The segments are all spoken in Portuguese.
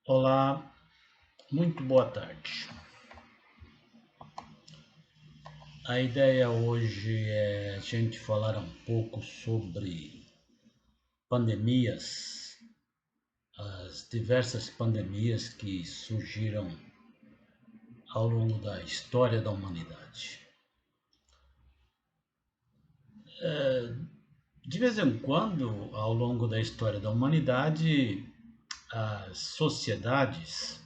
Olá, muito boa tarde. A ideia hoje é a gente falar um pouco sobre pandemias, as diversas pandemias que surgiram ao longo da história da humanidade. De vez em quando, ao longo da história da humanidade, as sociedades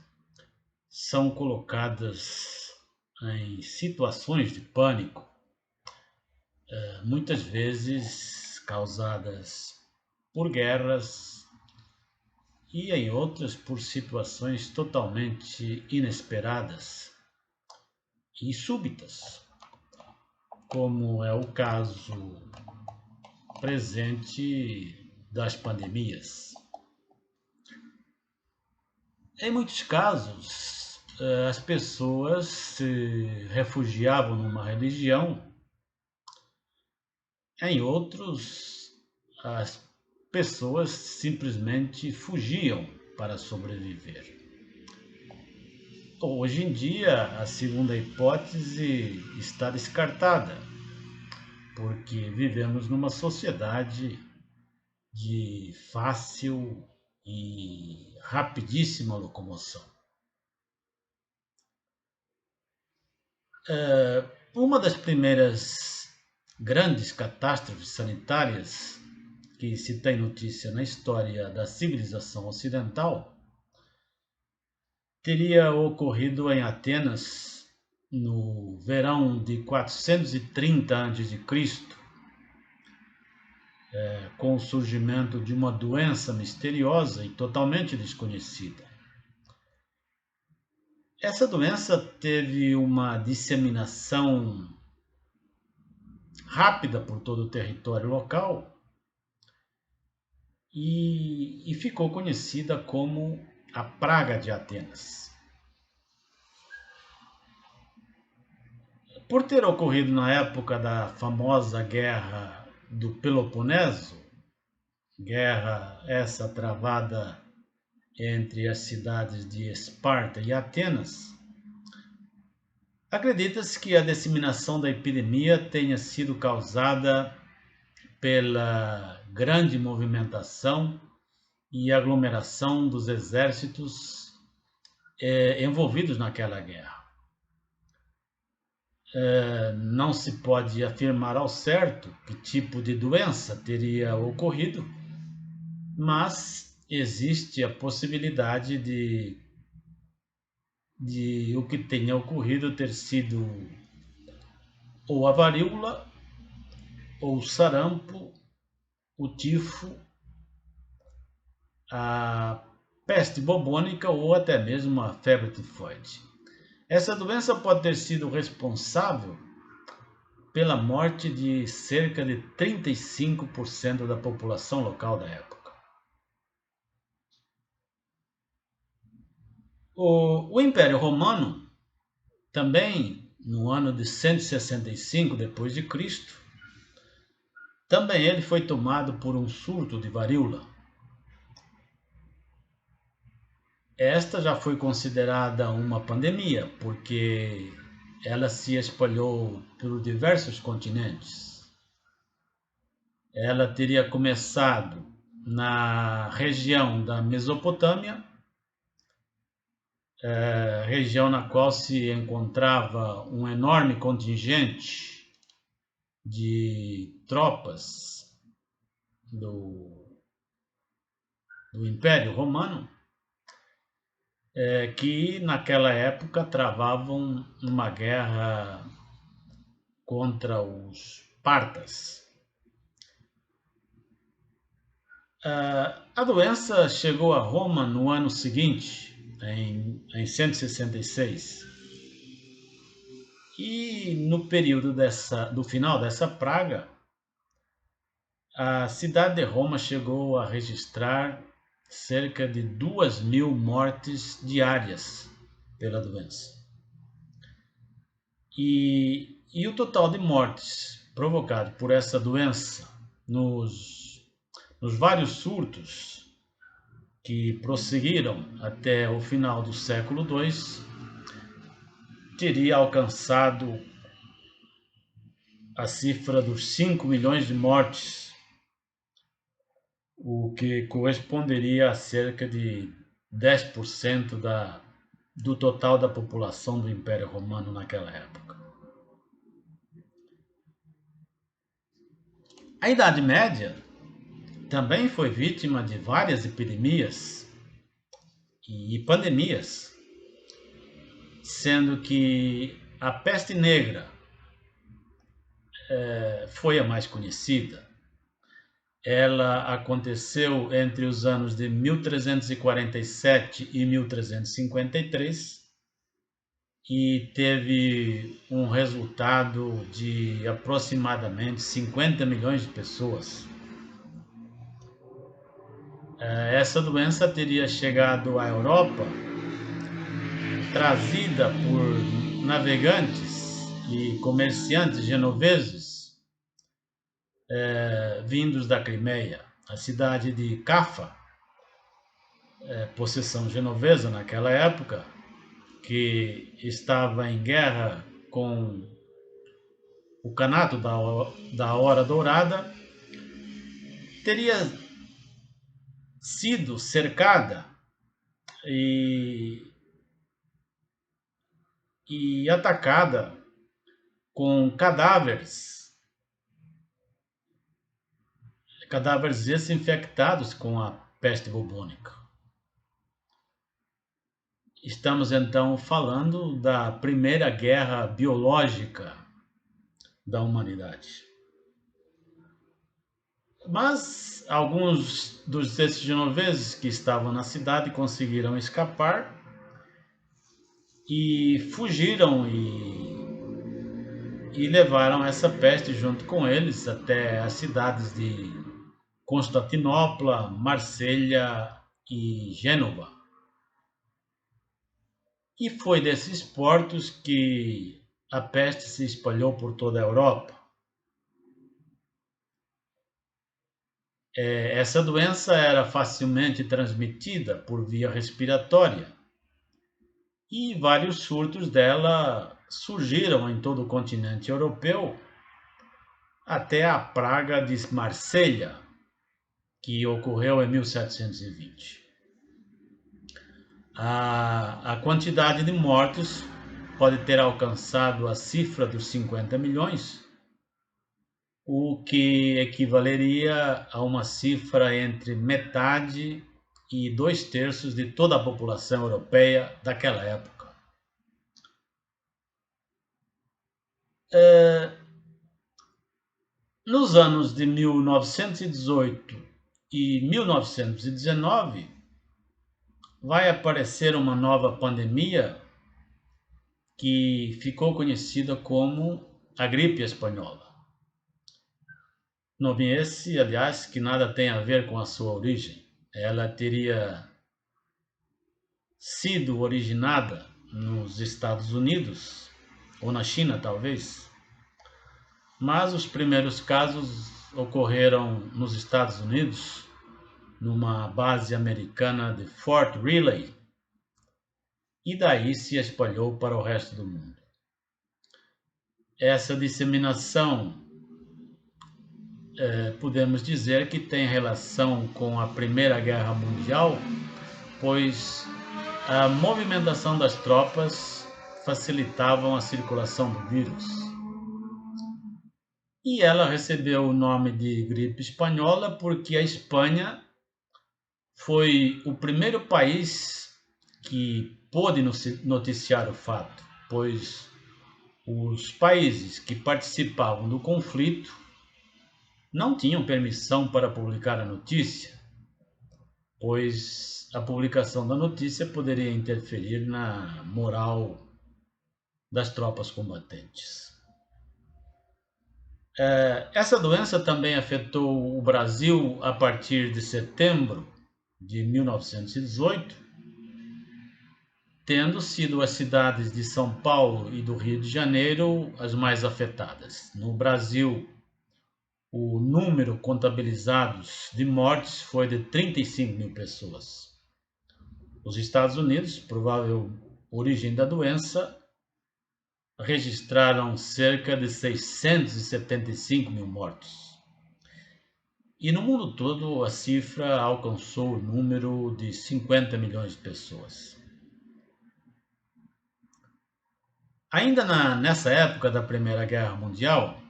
são colocadas em situações de pânico, muitas vezes causadas por guerras e em outras por situações totalmente inesperadas e súbitas, como é o caso presente das pandemias. Em muitos casos, as pessoas se refugiavam numa religião, em outros, as pessoas simplesmente fugiam para sobreviver. Hoje em dia, a segunda hipótese está descartada, porque vivemos numa sociedade de fácil e rapidíssima locomoção. Uma das primeiras grandes catástrofes sanitárias que se tem notícia na história da civilização ocidental teria ocorrido em Atenas no verão de 430 a.C., com o surgimento de uma doença misteriosa e totalmente desconhecida. Essa doença teve uma disseminação rápida por todo o território local e ficou conhecida como a Praga de Atenas. Por ter ocorrido na época da famosa Guerra do Peloponeso, guerra essa travada entre as cidades de Esparta e Atenas, acredita-se que a disseminação da epidemia tenha sido causada pela grande movimentação e aglomeração dos exércitos envolvidos naquela guerra. Não se pode afirmar ao certo que tipo de doença teria ocorrido, mas existe a possibilidade de o que tenha ocorrido ter sido ou a varíola, ou o sarampo, o tifo, a peste bubônica ou até mesmo a febre tifoide. Essa doença pode ter sido responsável pela morte de cerca de 35% da população local da época. O Império Romano, também no ano de 165 depois de Cristo, também ele foi tomado por um surto de varíola. Esta já foi considerada uma pandemia, porque ela se espalhou por diversos continentes. Ela teria começado na região da Mesopotâmia, região na qual se encontrava um enorme contingente de tropas do Império Romano, que naquela época travavam uma guerra contra os partas. A doença chegou a Roma no ano seguinte, em 166. E no período do final dessa praga, a cidade de Roma chegou a registrar cerca de 2.000 mortes diárias pela doença. E o total de mortes provocado por essa doença nos vários surtos que prosseguiram até o final do século II, teria alcançado a cifra dos 5 milhões de mortes, o que corresponderia a cerca de 10% do total da população do Império Romano naquela época. A Idade Média também foi vítima de várias epidemias e pandemias, sendo que a peste negra foi a mais conhecida. Ela aconteceu entre os anos de 1347 e 1353 e teve um resultado de aproximadamente 50 milhões de pessoas. Essa doença teria chegado à Europa trazida por navegantes e comerciantes genoveses vindos da Crimeia. A cidade de Caffa, possessão genovesa naquela época, que estava em guerra com o Kanato da Hora Dourada, teria sido cercada e atacada com cadáveres esses infectados com a peste bubônica. Estamos então falando da primeira guerra biológica da humanidade. Mas alguns desses genoveses que estavam na cidade conseguiram escapar e fugiram e levaram essa peste junto com eles até as cidades de Constantinopla, Marselha e Gênova. E foi desses portos que a peste se espalhou por toda a Europa. Essa doença era facilmente transmitida por via respiratória e vários surtos dela surgiram em todo o continente europeu até a praga de Marselha, que ocorreu em 1720. A quantidade de mortos pode ter alcançado a cifra dos 50 milhões, o que equivaleria a uma cifra entre metade e 2/3 de toda a população europeia daquela época. Nos anos de 1918 e 1919, vai aparecer uma nova pandemia que ficou conhecida como a gripe espanhola. Nome esse, aliás, que nada tem a ver com a sua origem. Ela teria sido originada nos Estados Unidos, ou na China talvez, mas os primeiros casos ocorreram nos Estados Unidos, numa base americana de Fort Riley, e daí se espalhou para o resto do mundo. Essa disseminação podemos dizer que tem relação com a Primeira Guerra Mundial, pois a movimentação das tropas facilitavam a circulação do vírus. E ela recebeu o nome de gripe espanhola porque a Espanha foi o primeiro país que pôde noticiar o fato, pois os países que participavam do conflito não tinham permissão para publicar a notícia, pois a publicação da notícia poderia interferir na moral das tropas combatentes. Essa doença também afetou o Brasil a partir de setembro de 1918, tendo sido as cidades de São Paulo e do Rio de Janeiro as mais afetadas. No Brasil, o número contabilizado de mortes foi de 35 mil pessoas. Os Estados Unidos, provável origem da doença, registraram cerca de 675 mil mortos. E no mundo todo, a cifra alcançou o número de 50 milhões de pessoas. Ainda nessa época da Primeira Guerra Mundial,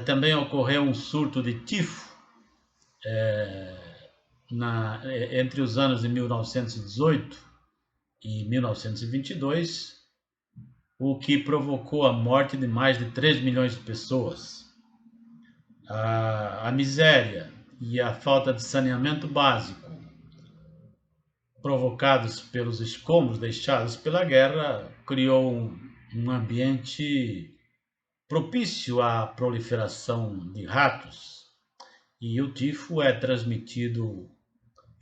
também ocorreu um surto de tifo entre os anos de 1918 e 1922, o que provocou a morte de mais de 3 milhões de pessoas. A miséria e a falta de saneamento básico provocados pelos escombros deixados pela guerra criou um ambiente propício à proliferação de ratos, e o tifo é transmitido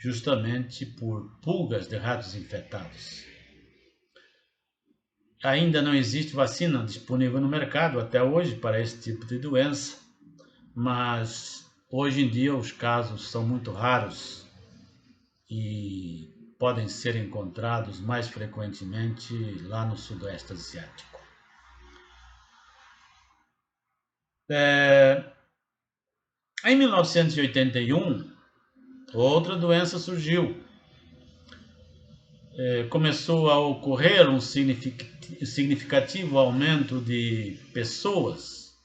justamente por pulgas de ratos infectados. Ainda não existe vacina disponível no mercado até hoje para esse tipo de doença, mas hoje em dia os casos são muito raros e podem ser encontrados mais frequentemente lá no Sudoeste Asiático. Em 1981, outra doença surgiu. Começou a ocorrer um significativo aumento de pessoas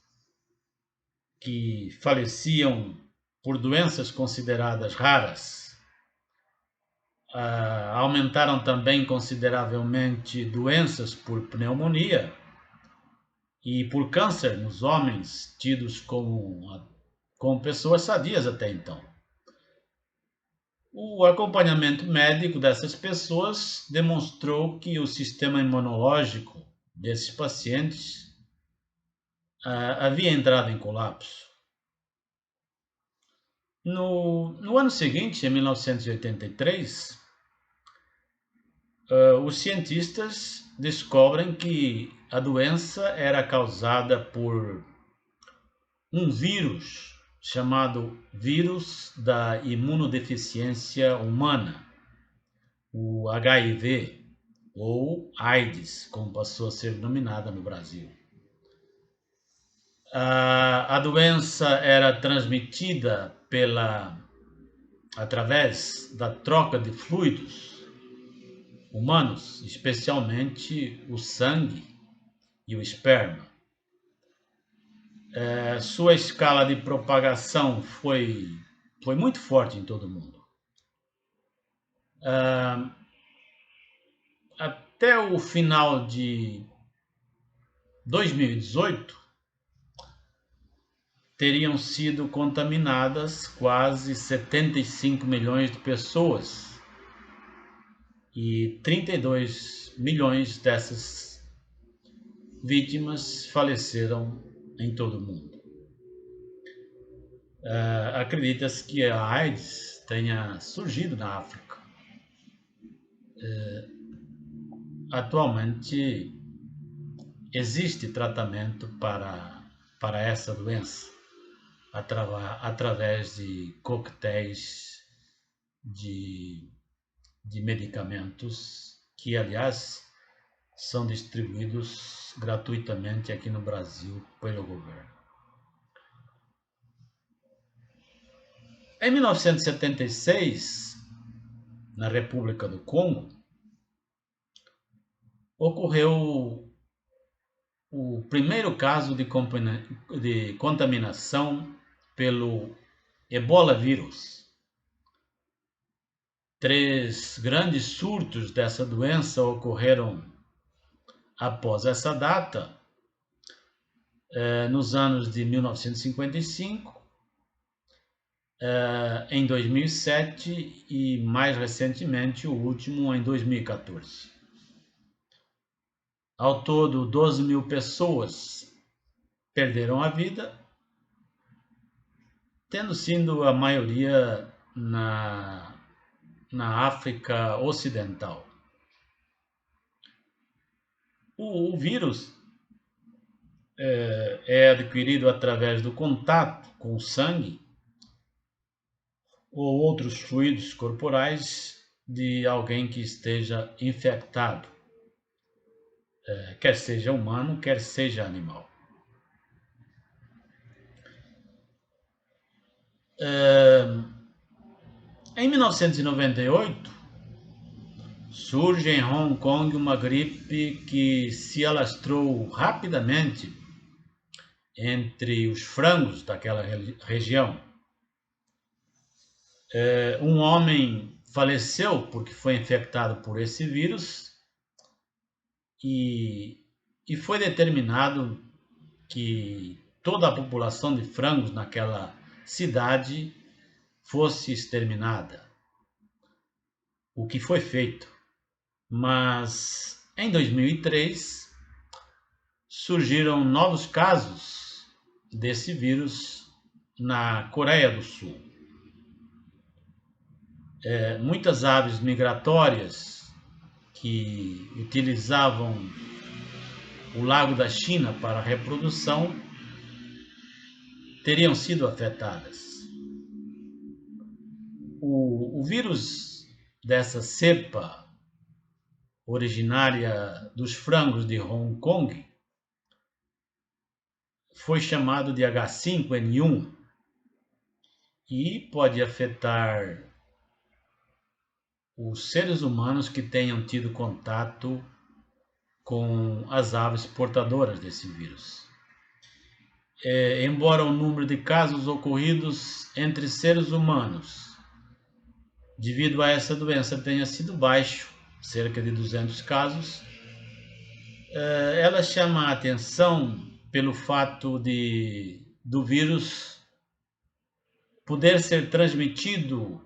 que faleciam por doenças consideradas raras. Aumentaram também consideravelmente doenças por pneumonia e por câncer nos homens tidos como pessoas sadias até então. O acompanhamento médico dessas pessoas demonstrou que o sistema imunológico desses pacientes havia entrado em colapso. No ano seguinte, em 1983, os cientistas descobrem que a doença era causada por um vírus chamado vírus da imunodeficiência humana, o HIV, ou AIDS, como passou a ser denominada no Brasil. A doença era transmitida através da troca de fluidos humanos, especialmente o sangue e o esperma. Sua escala de propagação foi muito forte em todo o mundo. Até o final de 2018, teriam sido contaminadas quase 75 milhões de pessoas e 32 milhões dessas vítimas faleceram em todo o mundo. Acredita-se que a AIDS tenha surgido na África. Atualmente existe tratamento para essa doença através de coquetéis de medicamentos que, aliás, são distribuídos gratuitamente aqui no Brasil pelo governo. Em 1976, na República do Congo, ocorreu o primeiro caso de contaminação pelo Ebola vírus. 3 grandes surtos dessa doença ocorreram após essa data, nos anos de 1955, em 2007 e, mais recentemente, o último em 2014. Ao todo, 12 mil pessoas perderam a vida, tendo sido a maioria na África Ocidental. O vírus é adquirido através do contato com o sangue ou outros fluidos corporais de alguém que esteja infectado, quer seja humano, quer seja animal. Em 1998, surge em Hong Kong uma gripe que se alastrou rapidamente entre os frangos daquela região. Um homem faleceu porque foi infectado por esse vírus e foi determinado que toda a população de frangos naquela cidade fosse exterminada, o que foi feito. Mas em 2003 surgiram novos casos desse vírus na Coreia do Sul. Muitas aves migratórias que utilizavam o Lago da China para a reprodução teriam sido afetadas. O vírus dessa cepa originária dos frangos de Hong Kong foi chamado de H5N1 e pode afetar os seres humanos que tenham tido contato com as aves portadoras desse vírus. Embora o número de casos ocorridos entre seres humanos devido a essa doença tenha sido baixo, cerca de 200 casos, ela chama a atenção pelo fato do vírus poder ser transmitido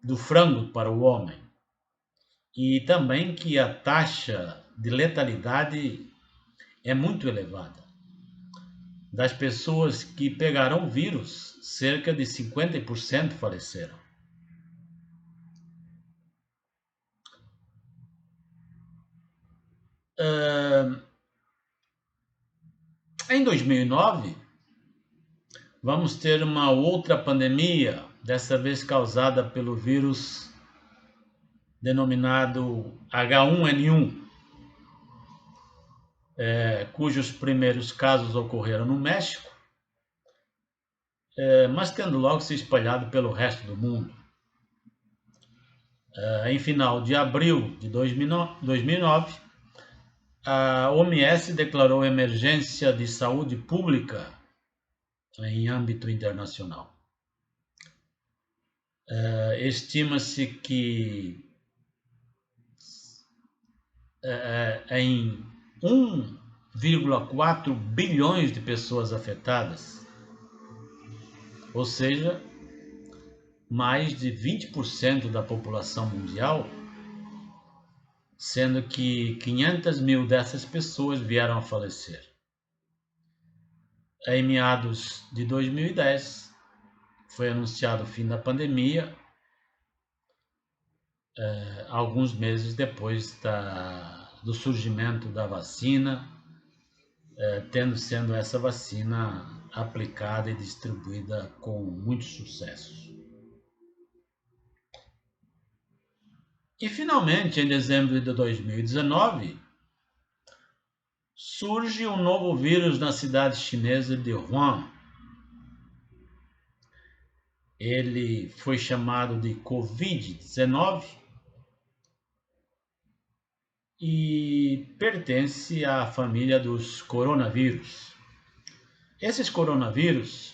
do frango para o homem e também que a taxa de letalidade é muito elevada. Das pessoas que pegaram o vírus, cerca de 50% faleceram. Em 2009, vamos ter uma outra pandemia, dessa vez causada pelo vírus denominado H1N1, cujos primeiros casos ocorreram no México, mas tendo logo se espalhado pelo resto do mundo. Em final de abril de 2009, a OMS declarou emergência de saúde pública em âmbito internacional. Estima-se que em 1,4 bilhões de pessoas afetadas, ou seja, mais de 20% da população mundial, sendo que 500 mil dessas pessoas vieram a falecer. Em meados de 2010, foi anunciado o fim da pandemia, alguns meses depois do surgimento da vacina, sendo essa vacina aplicada e distribuída com muito sucesso. E finalmente, em dezembro de 2019, surge um novo vírus na cidade chinesa de Wuhan. Ele foi chamado de Covid-19 e pertence à família dos coronavírus. Esses coronavírus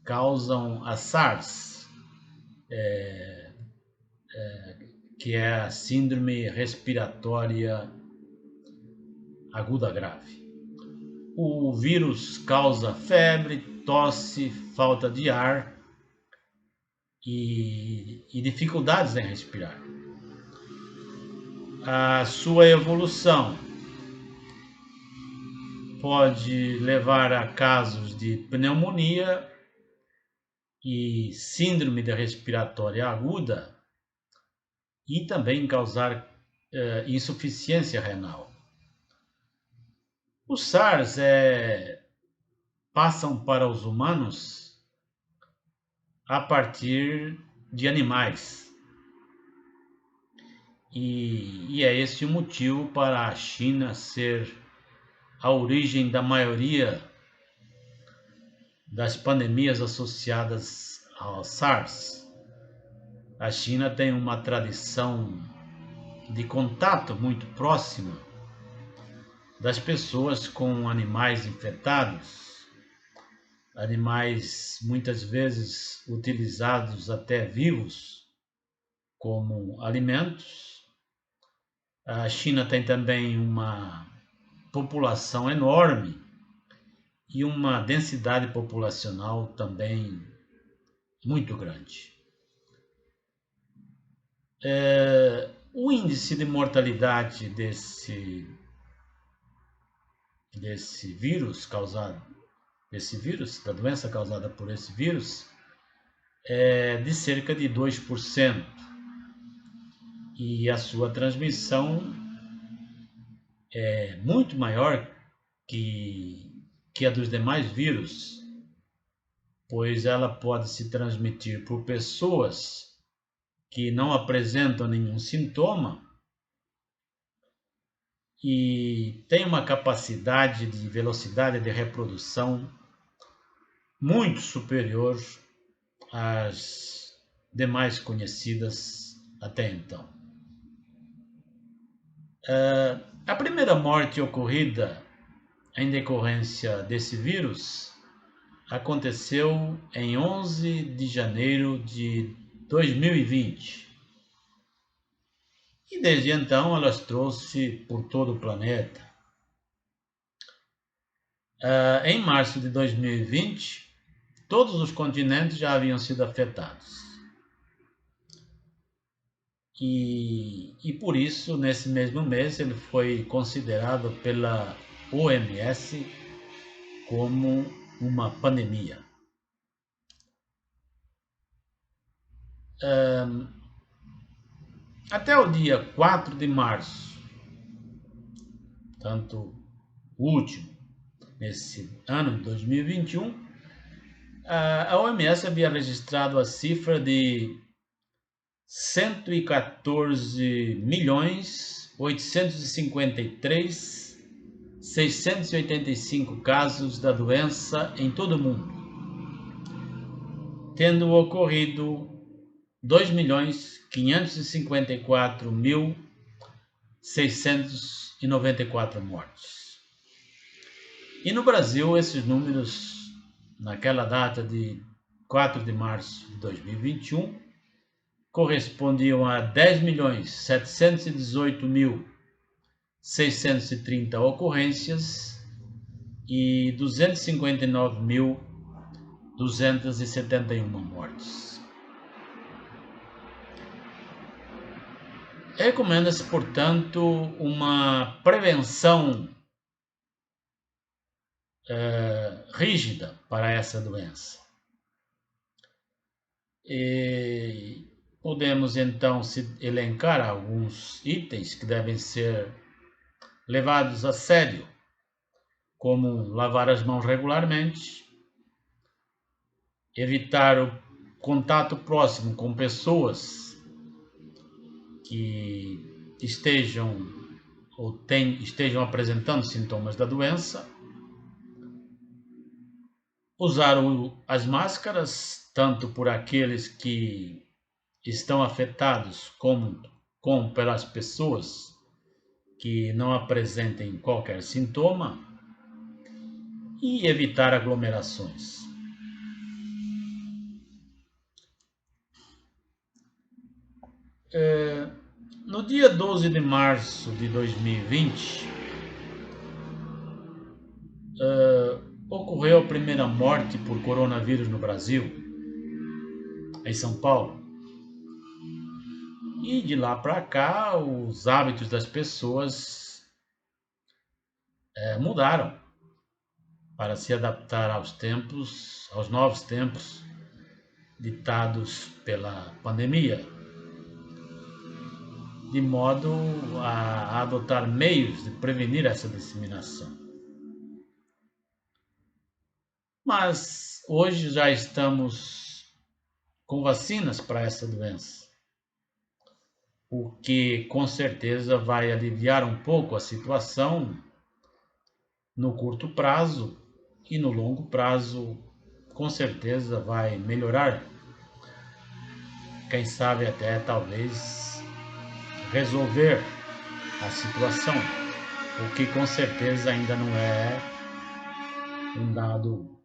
causam a SARS, que é a síndrome respiratória aguda grave. O vírus causa febre, tosse, falta de ar e dificuldades em respirar. A sua evolução pode levar a casos de pneumonia e síndrome respiratória aguda e também causar insuficiência renal. Os SARS passam para os humanos a partir de animais. e é esse o motivo para a China ser a origem da maioria das pandemias associadas ao SARS. A China tem uma tradição de contato muito próxima das pessoas com animais infectados, animais muitas vezes utilizados até vivos como alimentos. A China tem também uma população enorme e uma densidade populacional também muito grande. O índice de mortalidade desse vírus da doença causada por esse vírus, é de cerca de 2%. E a sua transmissão é muito maior que a dos demais vírus, pois ela pode se transmitir por pessoas que não apresentam nenhum sintoma e tem uma capacidade de velocidade de reprodução muito superior às demais conhecidas até então. A primeira morte ocorrida em decorrência desse vírus aconteceu em 11 de janeiro de 2020. E desde então ela trouxe por todo o planeta. Em março de 2020, todos os continentes já haviam sido afetados. E por isso, nesse mesmo mês, ele foi considerado pela OMS como uma pandemia. Até o dia 4 de março, tanto o último, nesse ano de 2021, a OMS havia registrado a cifra de 114.853.685 casos da doença em todo o mundo, tendo ocorrido 2.554.694 mortes. E no Brasil, esses números, naquela data de 4 de março de 2021, correspondiam a 10.718.630 ocorrências e 259.271 mortes. Recomenda-se, portanto, uma prevenção rígida para essa doença. E podemos então elencar alguns itens que devem ser levados a sério, como lavar as mãos regularmente, evitar o contato próximo com pessoas que estejam apresentando sintomas da doença, usar as máscaras, tanto por aqueles que estão afetados como pelas pessoas que não apresentem qualquer sintoma, e evitar aglomerações. No dia 12 de março de 2020, ocorreu a primeira morte por coronavírus no Brasil, em São Paulo. E de lá para cá, os hábitos das pessoas mudaram para se adaptar aos novos tempos ditados pela pandemia, de modo a adotar meios de prevenir essa disseminação. Mas hoje já estamos com vacinas para essa doença. o que com certeza vai aliviar um pouco a situação no curto prazo e no longo prazo, com certeza vai melhorar. Quem sabe até talvez resolver a situação, o que com certeza ainda não é um dado,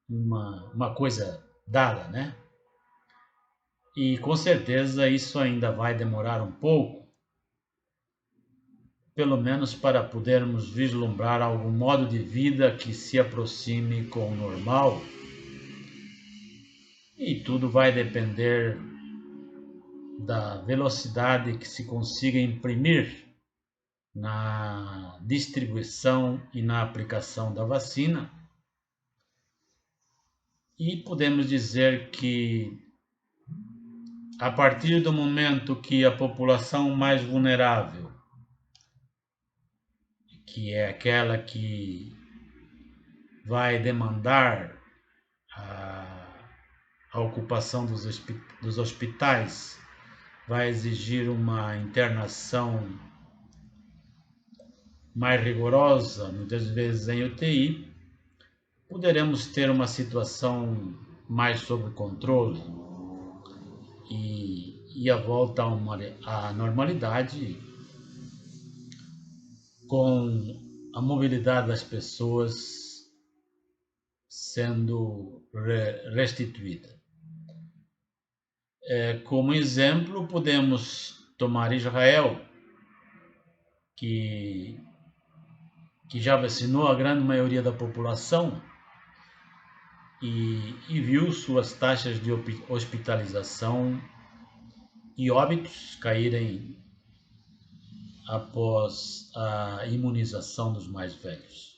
uma coisa dada, né? E com certeza isso ainda vai demorar um pouco, pelo menos para podermos vislumbrar algum modo de vida que se aproxime com o normal. E tudo vai depender da velocidade que se consiga imprimir na distribuição e na aplicação da vacina. E podemos dizer que a partir do momento que a população mais vulnerável, que é aquela que vai demandar a ocupação dos hospitais, vai exigir uma internação mais rigorosa, muitas vezes em UTI, poderemos ter uma situação mais sob controle e a volta à normalidade com a mobilidade das pessoas sendo restituída. Como exemplo, podemos tomar Israel, que já vacinou a grande maioria da população e viu suas taxas de hospitalização e óbitos caírem após a imunização dos mais velhos.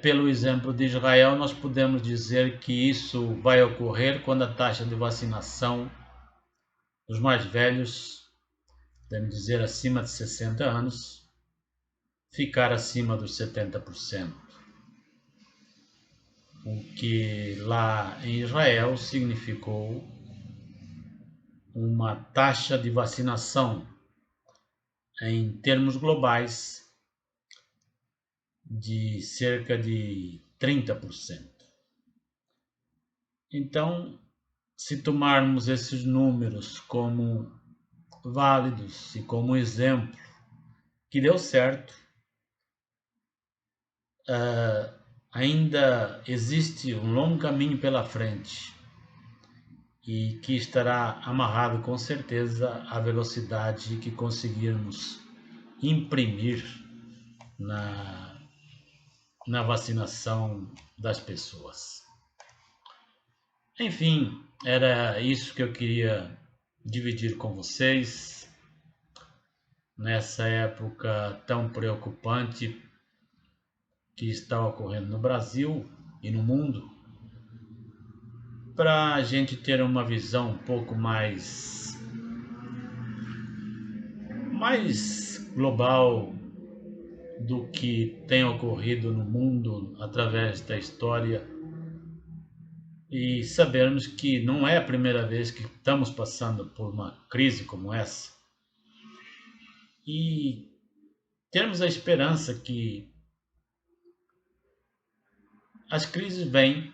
Pelo exemplo de Israel, nós podemos dizer que isso vai ocorrer quando a taxa de vacinação dos mais velhos, podemos dizer acima de 60 anos, ficar acima dos 70%. O que lá em Israel significou uma taxa de vacinação em termos globais de cerca de 30%. Então, se tomarmos esses números como válidos e como exemplo que deu certo, ainda existe um longo caminho pela frente e que estará amarrado com certeza à velocidade que conseguirmos imprimir na vacinação das pessoas. Enfim, era isso que eu queria dividir com vocês nessa época tão preocupante que está ocorrendo no Brasil e no mundo, para a gente ter uma visão um pouco mais global do que tem ocorrido no mundo através da história e sabermos que não é a primeira vez que estamos passando por uma crise como essa e termos a esperança que as crises vêm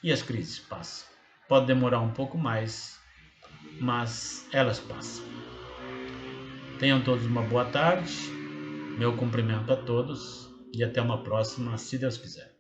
e as crises passam. Pode demorar um pouco mais, mas elas passam. Tenham todos uma boa tarde, meu cumprimento a todos e até uma próxima, se Deus quiser.